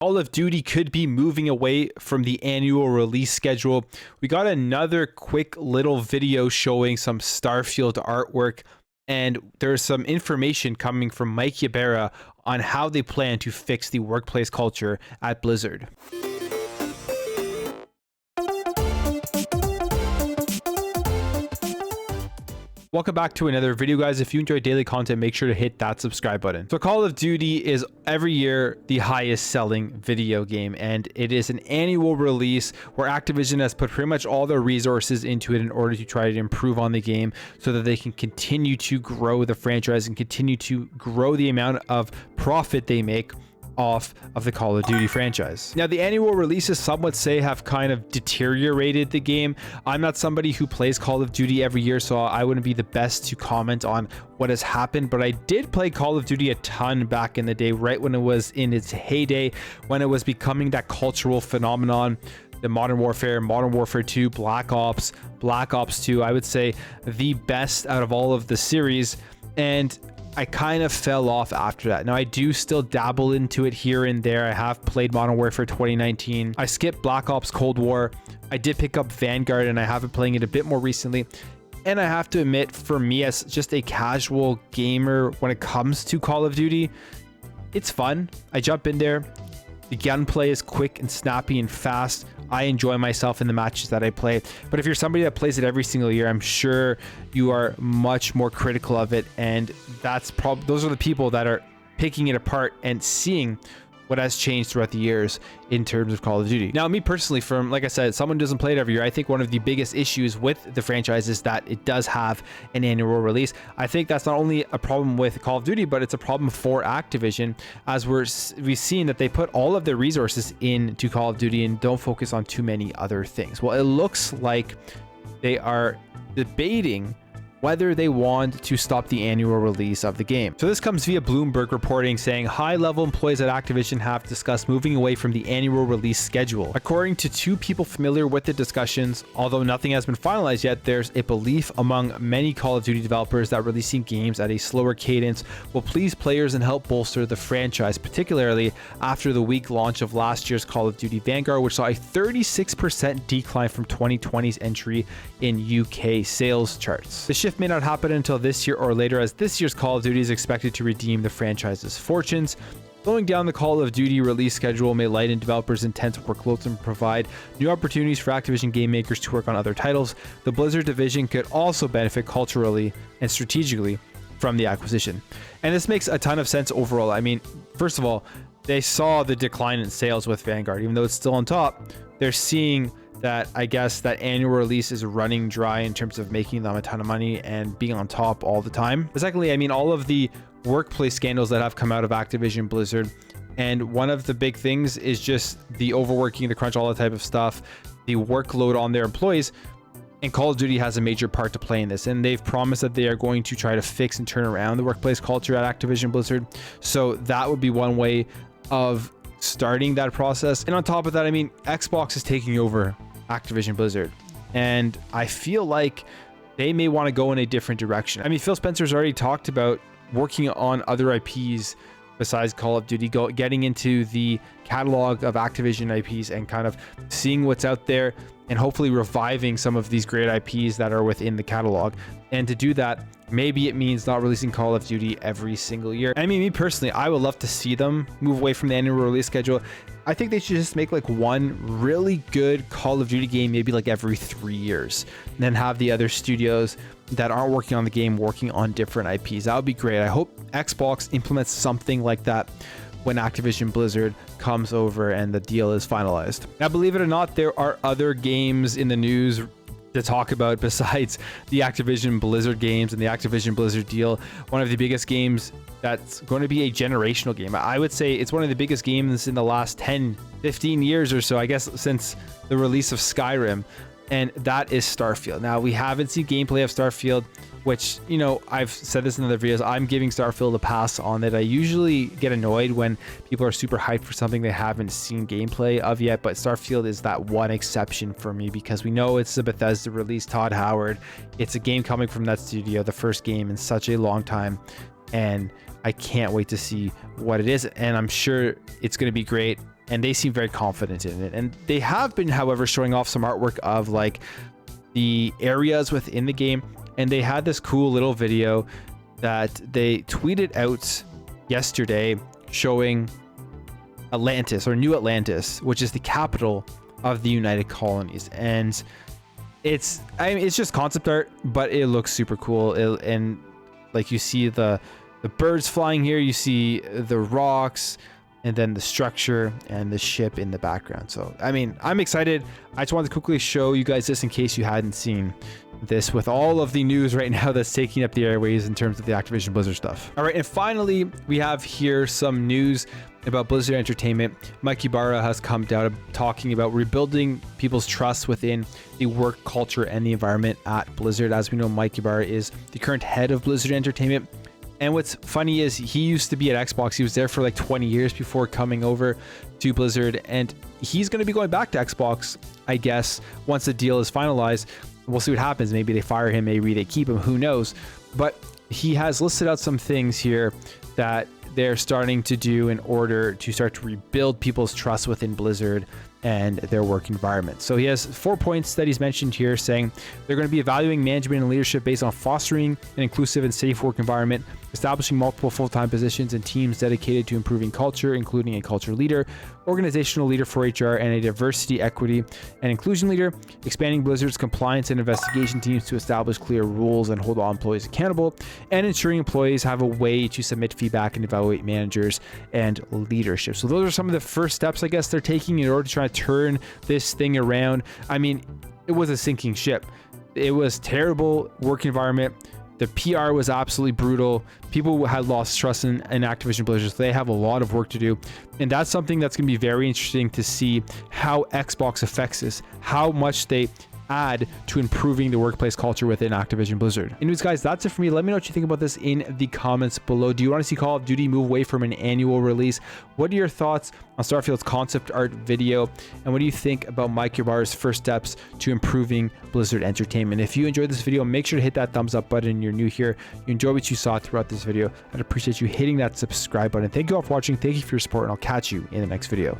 Call of Duty could be moving away from the annual release schedule. We got another quick little video showing some Starfield artwork, and there's some information coming from Mike Ybarra on how they plan to fix the workplace culture at Blizzard. Welcome back to another video, guys. If you enjoy daily content, make sure to hit that subscribe button. So Call of Duty is every year the highest selling video game, and it is an annual release where Activision has put pretty much all their resources into it in order to try to improve on the game so that they can continue to grow the franchise and continue to grow the amount of profit they make off of the Call of Duty franchise. Now, the annual releases, some would say, have kind of deteriorated the game. I'm not somebody who plays Call of Duty every year, so I wouldn't be the best to comment on what has happened, but I did play Call of Duty a ton back in the day, right when it was in its heyday, when it was becoming that cultural phenomenon. The Modern Warfare, Modern Warfare 2, Black Ops 2, I would say the best out of all of the series, and I kind of fell off after that. Now, I do still dabble into it here and there. I have played Modern Warfare 2019. I skipped Black Ops Cold War. I did pick up Vanguard, and I have been playing it a bit more recently. And I have to admit, for me as just a casual gamer, when it comes to Call of Duty, it's fun. I jump in there. The gunplay is quick and snappy and fast. I enjoy myself in the matches that I play. But if you're somebody that plays it every single year, I'm sure you are much more critical of it. And that's probably, those are the people that are picking it apart and seeing what has changed throughout the years in terms of Call of Duty. Now, me personally, from, like I said, someone who doesn't play it every year, I think one of the biggest issues with the franchise is that it does have an annual release. I think that's not only a problem with Call of Duty, but it's a problem for Activision, as we've seen that they put all of their resources into Call of Duty and don't focus on too many other things. Well, it looks like they are debating whether they want to stop the annual release of the game. So this comes via Bloomberg reporting, saying high-level employees at Activision have discussed moving away from the annual release schedule. According to two people familiar with the discussions, although nothing has been finalized yet, there's a belief among many Call of Duty developers that releasing games at a slower cadence will please players and help bolster the franchise, particularly after the weak launch of last year's Call of Duty Vanguard, which saw a 36% decline from 2020's entry in UK sales charts. The shift may not happen until this year or later, as this year's Call of Duty is expected to redeem the franchise's fortunes. Slowing down the Call of Duty release schedule may lighten developers' intense workloads and provide new opportunities for Activision game makers to work on other titles. The Blizzard division could also benefit culturally and strategically from the acquisition. And this makes a ton of sense overall. I mean, first of all, they saw the decline in sales with Vanguard. Even though it's still on top, they're seeing that, I guess, that annual release is running dry in terms of making them a ton of money and being on top all the time. But secondly, I mean, all of the workplace scandals that have come out of Activision Blizzard, and one of the big things is just the overworking, the crunch, all that type of stuff, the workload on their employees. And Call of Duty has a major part to play in this, and they've promised that they are going to try to fix and turn around the workplace culture at Activision Blizzard. So that would be one way of starting that process. And on top of that, I mean, Xbox is taking over Activision Blizzard, and I feel like they may want to go in a different direction. I mean, Phil Spencer's already talked about working on other IPs besides Call of Duty, getting into the catalog of Activision IPs and kind of seeing what's out there and hopefully reviving some of these great IPs that are within the catalog. And to do that, maybe it means not releasing Call of Duty every single year. I mean, me personally, I would love to see them move away from the annual release schedule. I think they should just make like one really good Call of Duty game, maybe like every 3 years, and then have the other studios that aren't working on the game working on different IPs. That would be great. I hope Xbox implements something like that when Activision Blizzard comes over and the deal is finalized. Now, believe it or not, there are other games in the news to talk about besides the Activision Blizzard games and the Activision Blizzard deal. One of the biggest games that's going to be a generational game. I would say it's one of the biggest games in the last 10, 15 years or so, I guess, since the release of Skyrim. And that is Starfield. Now, we haven't seen gameplay of Starfield, which, you know, I've said this in other videos, I'm giving Starfield a pass on it. I usually get annoyed when people are super hyped for something they haven't seen gameplay of yet, but Starfield is that one exception for me because we know it's a Bethesda release, Todd Howard. It's a game coming from that studio, the first game in such a long time, and I can't wait to see what it is, and I'm sure it's going to be great. and they seem very confident in it. And they have been, however, showing off some artwork of like the areas within the game, and they had this cool little video that they tweeted out yesterday showing Atlantis, or New Atlantis, which is the capital of the United Colonies. And it's just concept art, but it looks super cool. And like you see the birds flying here, you see the rocks, and then the structure and the ship in the background. So I mean, I'm excited. I just wanted to quickly show you guys this in case you hadn't seen this with all of the news right now that's taking up the airways in terms of the Activision Blizzard stuff. All right, and finally, we have here some news about Blizzard Entertainment. Mike Ybarra has come down talking about rebuilding people's trust within the work culture and the environment at Blizzard. As we know, Mike Ybarra is the current head of Blizzard Entertainment. And what's funny is he used to be at Xbox. He was there for like 20 years before coming over to Blizzard. And he's going to be going back to Xbox, I guess, once the deal is finalized. We'll see what happens. Maybe they fire him, maybe they keep him, who knows. But he has listed out some things here that they're starting to do in order to start to rebuild people's trust within Blizzard and their work environment. So he has 4 points that he's mentioned here, saying they're going to be evaluating management and leadership based on fostering an inclusive and safe work environment, establishing multiple full-time positions and teams dedicated to improving culture, including a culture leader, organizational leader for HR, and a diversity, equity, and inclusion leader, expanding Blizzard's compliance and investigation teams to establish clear rules and hold all employees accountable, and ensuring employees have a way to submit feedback and evaluate managers and leadership. So those are some of the first steps, I guess, they're taking in order to try to turn this thing around. I mean, it was a sinking ship. It was terrible work environment. The PR was absolutely brutal. People had lost trust in Activision Blizzard. So they have a lot of work to do. And that's something that's going to be very interesting to see how Xbox affects this, how much they add to improving the workplace culture within Activision Blizzard. Anyways, guys, that's it for me. Let me know what you think about this in the comments below. Do you want to see Call of Duty move away from an annual release? What are your thoughts on Starfield's concept art video? And what do you think about Mike Ybarra's first steps to improving Blizzard Entertainment? If you enjoyed this video, make sure to hit that thumbs up button. You're new here, you enjoy what you saw throughout this video, I'd appreciate you hitting that subscribe button. Thank you all for watching. Thank you for your support, and I'll catch you in the next video.